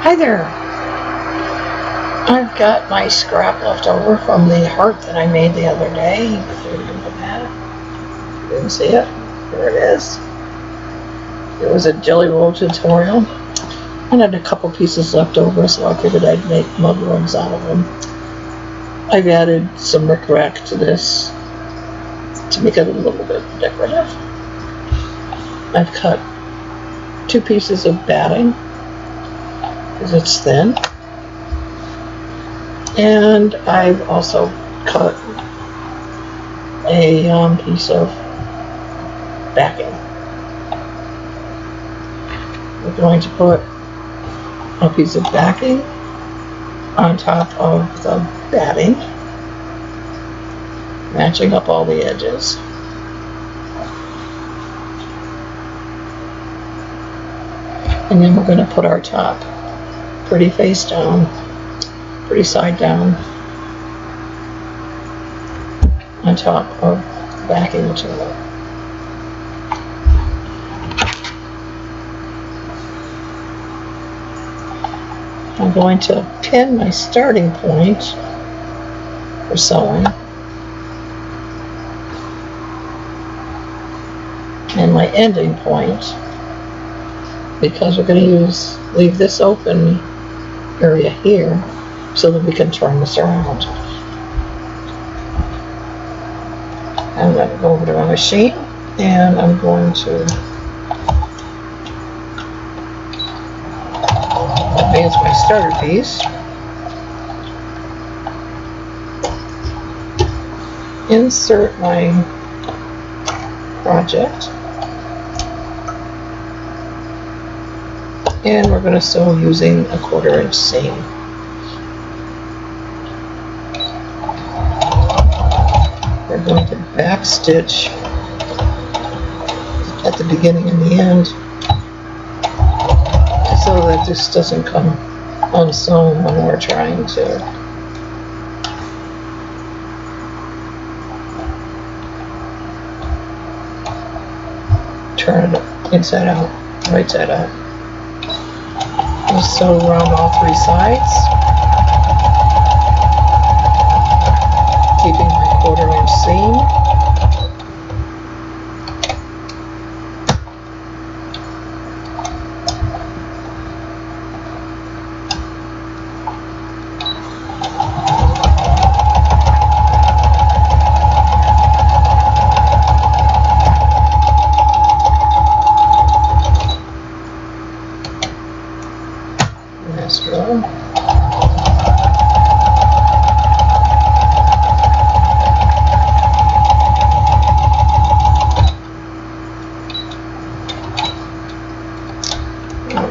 Hi there. I've got my scrap left over from the heart that I made the other day. Didn't see it? There it is. It was a jelly roll tutorial. I had a couple pieces left over, so I figured I'd make mug rugs out of them. I've added some rickrack to this to make it a little bit decorative. I've cut 2 pieces of batting because it's thin. And I've also cut a piece of backing. We're going to put a piece of backing on top of the batting, matching up all the edges. And then we're going to put our top pretty face down, pretty side down, on top of backing material. I'm going to pin my starting point for sewing and my ending point, because we're going to leave this open area here so that we can turn this around. I'm going to go over to my machine and I'm going to advance my starter piece, insert my project, and we're going to sew using a 1/4 inch seam. We're going to back stitch at the beginning and the end so that this doesn't come unsewn when we're trying to turn it inside out, right side out. Just sew around all 3 sides, keeping my 1/4 inch seam.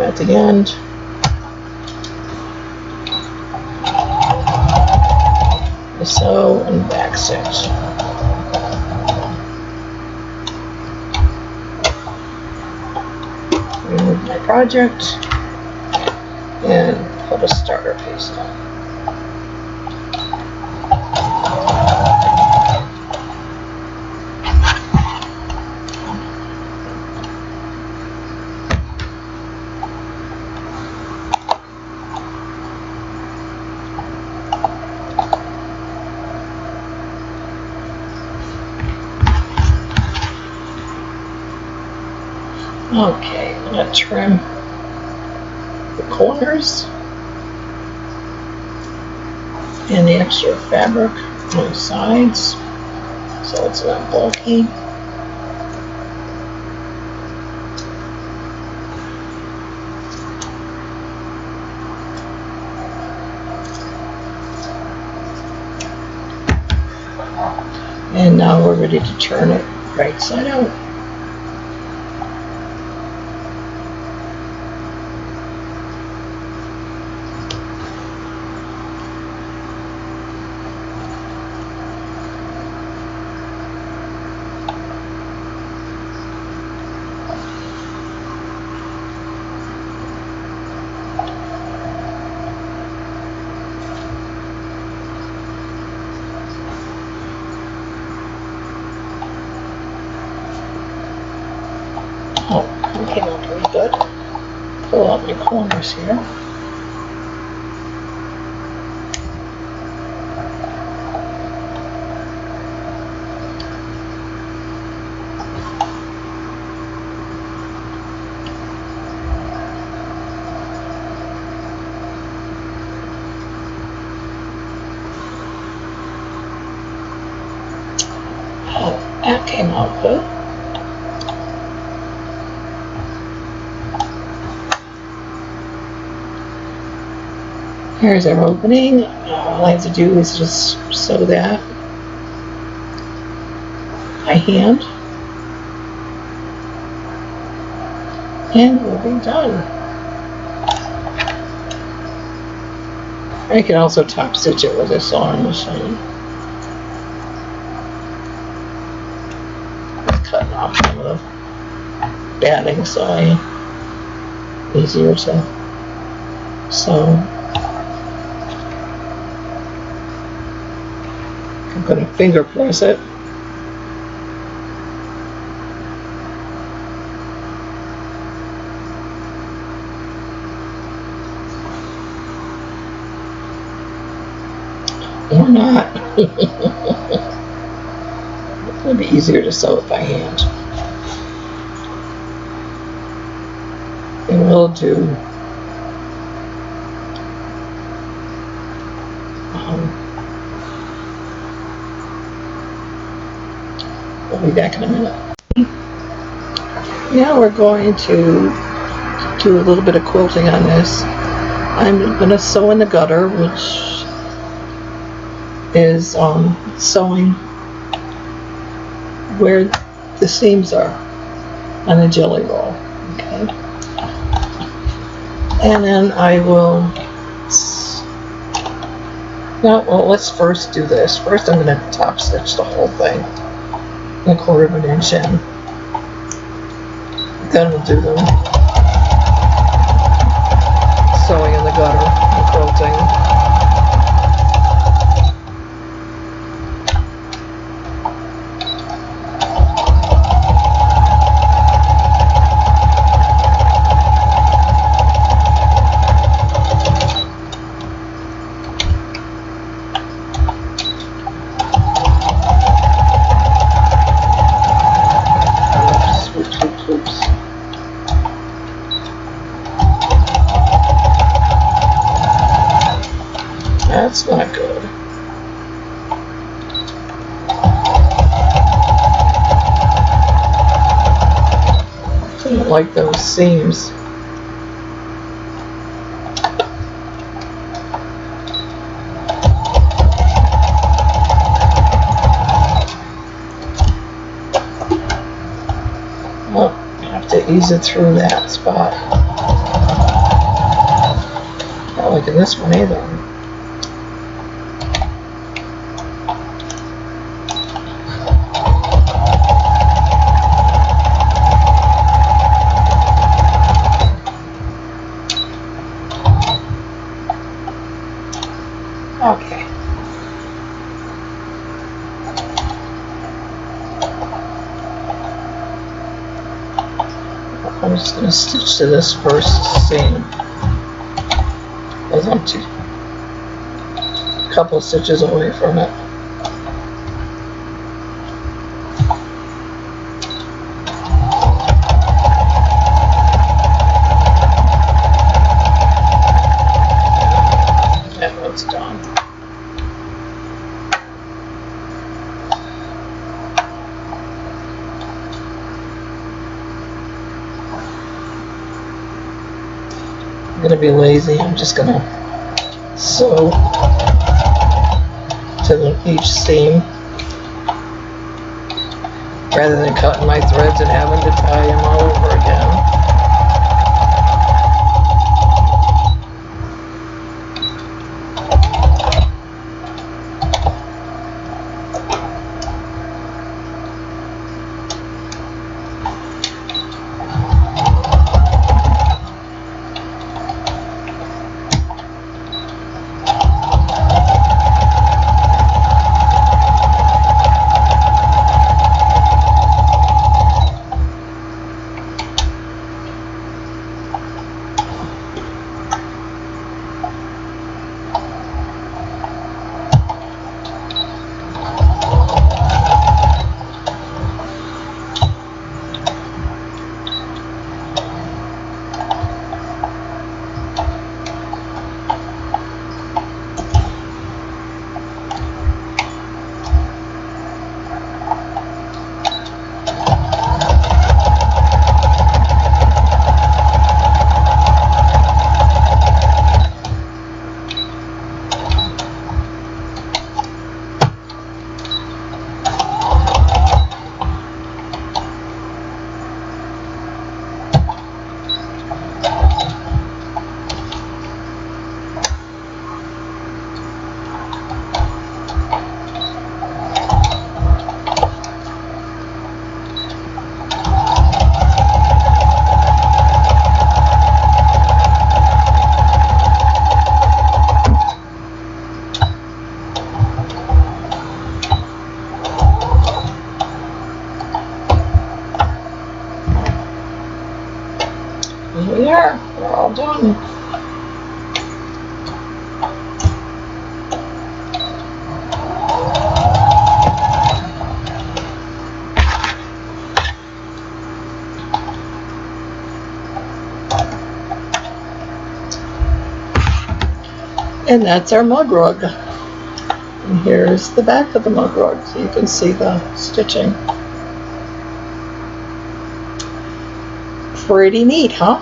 At the end, I sew and back stitch. Remove my project and put a starter piece on. Okay, I'm going to trim the corners and the extra fabric on the sides so it's not bulky. And now we're ready to turn it right side out. Oh, it came out pretty good. Pull out my corners here. that came out good. Here's our opening. All I have to do is just sew that by hand, and we'll be done. I can also top stitch it with a sewing machine. Just cutting off some of the batting so easier to sew. I'm going to finger press it. Or not. It'll be easier to sew it by hand. And we'll do we'll be back in a minute. Now we're going to do a little bit of quilting on this. I'm going to sew in the gutter, which is sewing where the seams are on a jelly roll. Okay. And then I will, well, let's first do this. First I'm going to top stitch the whole thing, 1/4 of an inch in. Then we'll do the sewing in the gutter, the quilting. That's not good. I don't like those seams. Well, I have to ease it through that spot. Not like in this one either. Okay. I'm just going to stitch to this first seam. Because I'm a couple of stitches away from it. That one's done. I'm going to be lazy. I'm just going to sew to each seam rather than cutting my threads and having to tie them all over again. And that's our mug rug. And here's the back of the mug rug, so you can see the stitching. Pretty neat, huh?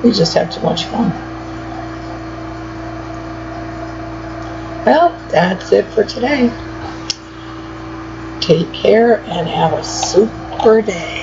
We just have too much fun. Well, that's it for today. Take care and have a super day.